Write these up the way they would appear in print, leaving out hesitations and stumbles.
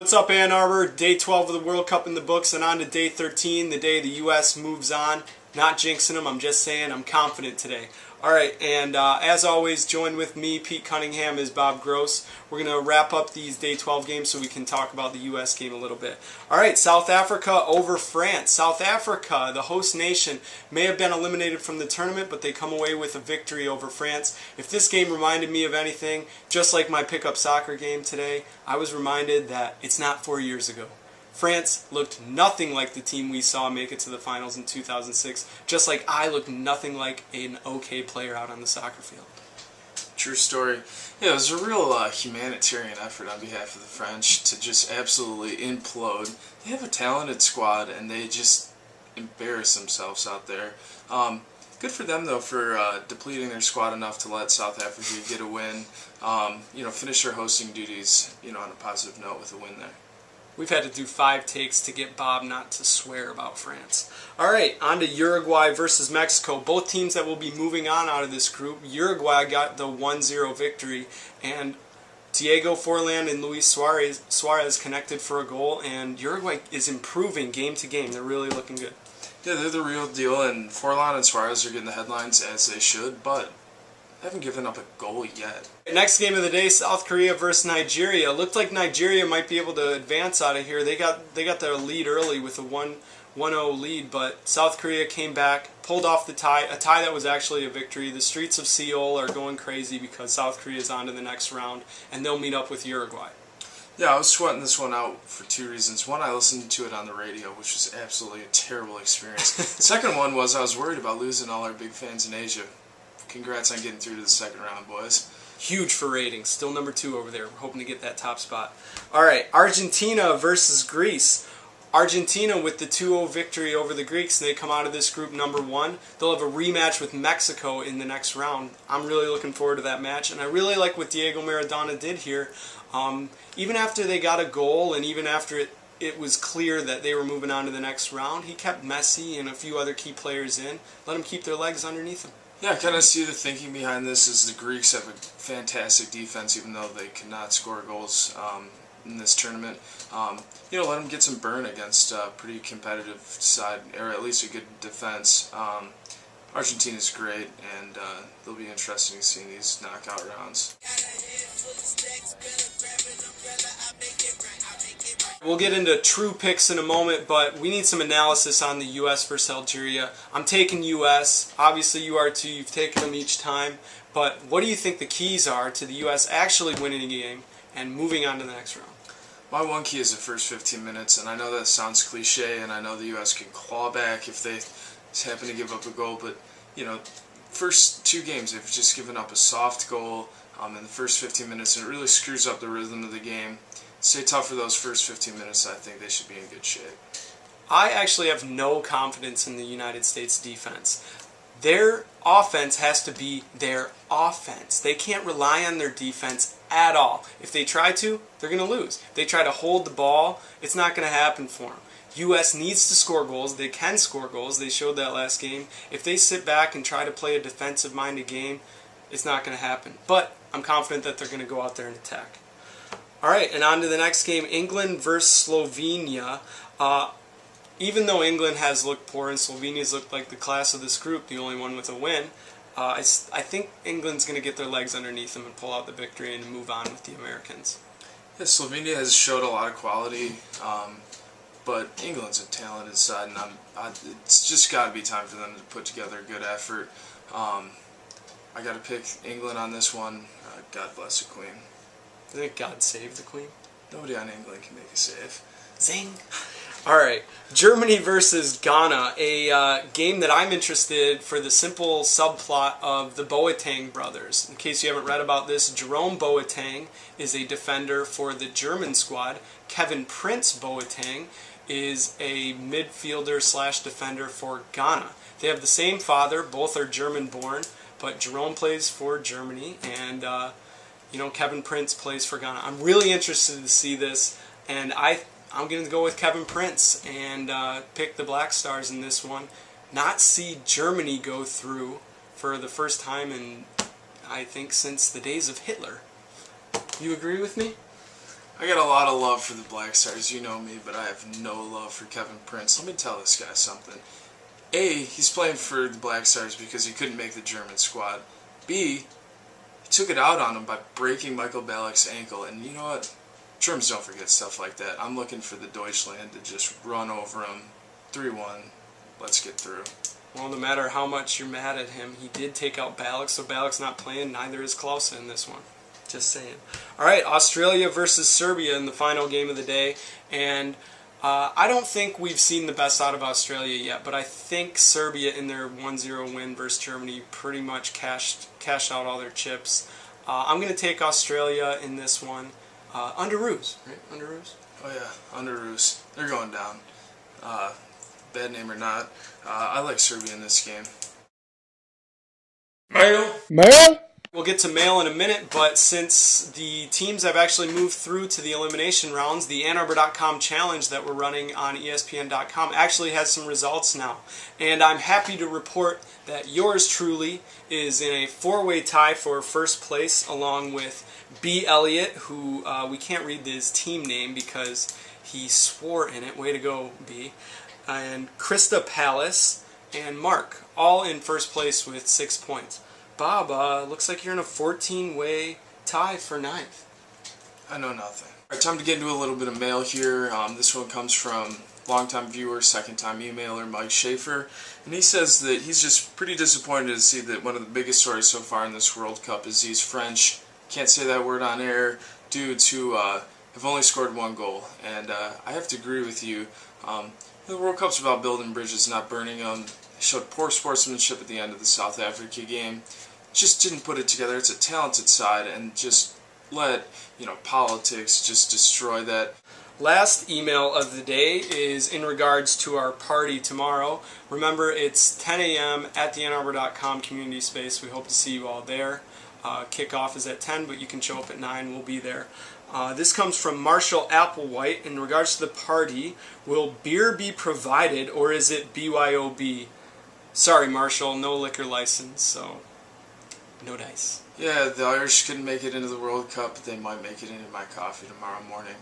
What's up, Ann Arbor? Day 12 of the World Cup in the books, and on to day 13, the day the U.S. moves on. Not jinxing them, I'm just saying I'm confident today. Alright, and as always, join with me, Pete Cunningham, is Bob Gross. We're going to wrap up these day 12 games so we can talk about the U.S. game a little bit. Alright, South Africa over France. South Africa, the host nation, may have been eliminated from the tournament, but they come away with a victory over France. If this game reminded me of anything, just like my pickup soccer game today, I was reminded that it's not 4 years ago. France looked nothing like the team we saw make it to the finals in 2006, just like I looked nothing like an okay player out on the soccer field. True story. Yeah, it was a real humanitarian effort on behalf of the French to just absolutely implode. They have a talented squad, and they just embarrass themselves out there. Good for them, though, for depleting their squad enough to let South Africa get a win. Finish their hosting duties, on a positive note with a win there. We've had to do 5 takes to get Bob not to swear about France. Alright, on to Uruguay versus Mexico. Both teams that will be moving on out of this group. Uruguay got the 1-0 victory, and Diego Forlan and Luis Suarez connected for a goal, and Uruguay is improving game to game. They're really looking good. Yeah, they're the real deal, and Forlan and Suarez are getting the headlines as they should, but they haven't given up a goal yet. Next game of the day, South Korea versus Nigeria. Looked like Nigeria might be able to advance out of here. They got their lead early with a 1-0 lead, but South Korea came back, pulled off the tie, a tie that was actually a victory. The streets of Seoul are going crazy because South Korea is on to the next round, and they'll meet up with Uruguay. Yeah, I was sweating this one out for 2 reasons. One, I listened to it on the radio, which was absolutely a terrible experience. The second one was I was worried about losing all our big fans in Asia. Congrats on getting through to the second round, boys. Huge for ratings. Still number 2 over there. We're hoping to get that top spot. Alright, Argentina versus Greece. Argentina with the 2-0 victory over the Greeks, and they come out of this group number 1. They'll have a rematch with Mexico in the next round. I'm really looking forward to that match, and I really like what Diego Maradona did here. Even after they got a goal, and even after it was clear that they were moving on to the next round, he kept Messi and a few other key players in, let them keep their legs underneath them. Yeah, I kind of see the thinking behind this is the Greeks have a fantastic defense, even though they cannot score goals in this tournament. Let them get some burn against a pretty competitive side, or at least a good defense. Argentina's great, and they'll be interesting to see these knockout rounds. We'll get into true picks in a moment, but we need some analysis on the U.S. versus Algeria. I'm taking U.S. Obviously, you are too. You've taken them each time. But what do you think the keys are to the U.S. actually winning a game and moving on to the next round? My one key is the first 15 minutes, and I know that sounds cliche, and I know the U.S. can claw back if they happen to give up a goal, but, first 2 games, they've just given up a soft goal in the first 15 minutes, and it really screws up the rhythm of the game. Stay tough for those first 15 minutes. I think they should be in good shape. I actually have no confidence in the United States defense. Their offense has to be their offense. They can't rely on their defense at all. If they try to, they're going to lose. If they try to hold the ball, it's not going to happen for them. U.S. needs to score goals. They can score goals. They showed that last game. If they sit back and try to play a defensive-minded game, it's not going to happen. But I'm confident that they're going to go out there and attack. Alright, and on to the next game, England versus Slovenia. Even though England has looked poor and Slovenia's looked like the class of this group, the only one with a win, I think England's going to get their legs underneath them and pull out the victory and move on with the Americans. Yeah, Slovenia has showed a lot of quality, but England's a talented side, and it's just got to be time for them to put together a good effort. I got to pick England on this one. God bless the Queen. I think God save the Queen. Nobody on England can make a save. Zing! Alright, Germany versus Ghana, a game that I'm interested for the simple subplot of the Boateng brothers. In case you haven't read about this, Jerome Boateng is a defender for the German squad. Kevin Prince Boateng is a midfielder/defender for Ghana. They have the same father, both are German born, but Jerome plays for Germany, and Kevin Prince plays for Ghana. I'm really interested to see this, and I'm going to go with Kevin Prince and pick the Black Stars in this one. Not see Germany go through for the first time in, I think, since the days of Hitler. You agree with me? I got a lot of love for the Black Stars, you know me, but I have no love for Kevin Prince. Let me tell this guy something. A, he's playing for the Black Stars because he couldn't make the German squad. B, he took it out on him by breaking Michael Ballack's ankle, and you know what? Germans don't forget stuff like that. I'm looking for the Deutschland to just run over him. 3-1. Let's get through. Well, no matter how much you're mad at him, he did take out Ballack, so Ballack's not playing. Neither is Clausen in this one. Just saying. All right, Australia versus Serbia in the final game of the day, and I don't think we've seen the best out of Australia yet, but I think Serbia in their 1-0 win versus Germany pretty much cashed out all their chips. I'm going to take Australia in this one. Under Roos, right? Under Roos? Oh yeah, under Roos. They're going down. Bad name or not, I like Serbia in this game. Mail? We'll get to mail in a minute, but since the teams have actually moved through to the elimination rounds, the AnnArbor.com challenge that we're running on ESPN.com actually has some results now. And I'm happy to report that yours truly is in a four-way tie for first place, along with B. Elliott, who we can't read his team name because he swore in it. Way to go, B. And Krista Palace and Mark, all in first place with 6 points. Bob, looks like you're in a 14-way tie for ninth. I know nothing. All right, time to get into a little bit of mail here. This one comes from longtime viewer, second-time emailer, Mike Schaefer. And he says that he's just pretty disappointed to see that one of the biggest stories so far in this World Cup is these French, can't say that word on air, dudes who have only scored one goal. And I have to agree with you. The World Cup's about building bridges, not burning them. Showed poor sportsmanship at the end of the South Africa game. Just didn't put it together. It's a talented side, and just let politics just destroy that. Last email of the day is in regards to our party tomorrow. Remember, it's 10 a.m. at the AnnArbor.com community space. We hope to see you all there. Kickoff is at 10, but you can show up at 9. We'll be there. This comes from Marshall Applewhite. In regards to the party, will beer be provided, or is it BYOB? Sorry, Marshall, no liquor license, so no dice. Yeah, the Irish couldn't make it into the World Cup, but they might make it into my coffee tomorrow morning.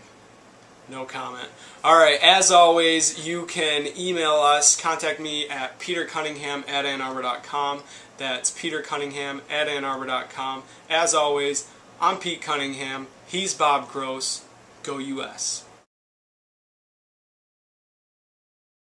No comment. All right, as always, you can email us, contact me at petercunningham@annarbor.com. That's petercunningham@annarbor.com. As always, I'm Pete Cunningham. He's Bob Gross. Go US.